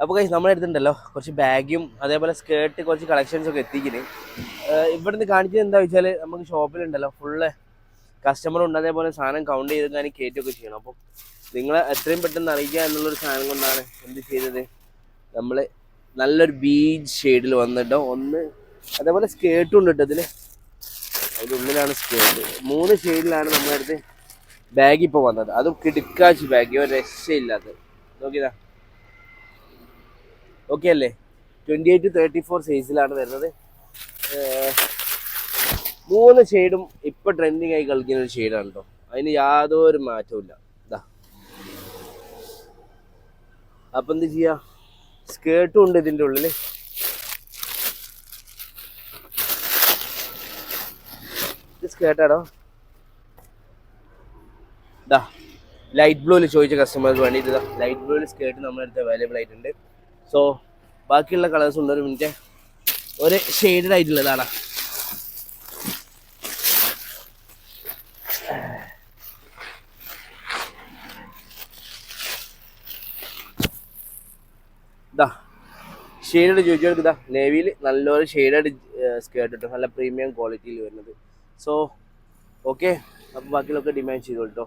അപ്പോൾ കഴിച്ച് നമ്മുടെ അടുത്തുണ്ടല്ലോ കുറച്ച് ബാഗും അതേപോലെ സ്കേർട്ട് കുറച്ച് കളക്ഷൻസൊക്കെ എത്തിക്കുന്നത്. ഇവിടുന്ന് കാണിച്ചത് എന്താ വെച്ചാൽ നമുക്ക് ഷോപ്പിലുണ്ടല്ലോ ഫുള്ള് കസ്റ്റമർ ഉണ്ട്, അതേപോലെ സാധനം കൗണ്ട് ചെയ്ത് ഞാൻ കയറ്റുകയൊക്കെ ചെയ്യണം. അപ്പം നിങ്ങളെ എത്രയും പെട്ടെന്ന് അറിയിക്കുക എന്നുള്ളൊരു സാധനം കൊണ്ടാണ് എന്ത് ചെയ്തത്, നമ്മൾ നല്ലൊരു ബീച്ച് ഷെയ്ഡിൽ വന്നിട്ടോ ഒന്ന്. അതേപോലെ സ്കേർട്ടും ഉണ്ട് കേട്ടോ ഇതിൽ, അതിൻ്റെ ഉള്ളിലാണ് സ്കേർട്ട്. 3 ഷെയ്ഡിലാണ് നമ്മുടെ അടുത്ത് ബാഗ് ഇപ്പോൾ വന്നത്. അതും കിടുക്കാച്ച് ബാഗ്, ഒരു രക്ഷയില്ലാത്തത്. നോക്കിയതാ, ഓക്കെ അല്ലേ? 28 to 34 സൈസിലാണ് വരുന്നത്. 3 ഷെയ്ഡും ഇപ്പം ട്രെൻഡിങ് ആയി കളിക്കുന്ന ഒരു ഷെയ്ഡാണ് കേട്ടോ. അതിന് യാതൊരു മാറ്റവും ഇല്ല. ഇതാ, അപ്പം എന്ത് ചെയ്യുക, സ്കേർട്ടും ഉണ്ട് ഇതിൻ്റെ ഉള്ളിൽ. ഇത് സ്കേർട്ടാണോ? ഇതാ ലൈറ്റ് ബ്ലൂവിൽ ചോദിച്ച കസ്റ്റമർക്ക് വേണ്ടിയിട്ട് ഇതാ ലൈറ്റ് ബ്ലൂവിൽ സ്കേർട്ട് നമ്മുടെ അടുത്ത് അവൈലബിൾ ആയിട്ടുണ്ട്. സോ ബാക്കിയുള്ള കളേഴ്സ് ഉണ്ട്. ഒരു മിനിറ്റ്, ഒരു ഷെയ്ഡഡ് ആയിട്ടുള്ളതാണ്. ഇതാ ഷെയ്ഡഡ് ചോദിച്ചവർക്ക് ഇതാ നേവിയിൽ നല്ലൊരു ഷെയ്ഡഡ് സ്കേർട്ട് കിട്ടും, നല്ല പ്രീമിയം ക്വാളിറ്റിയിൽ വരുന്നത്. സോ ഓക്കെ, അപ്പോൾ ബാക്കിയുള്ളൊക്കെ ഡിമാൻഡ് ചെയ്തോളൂ കേട്ടോ.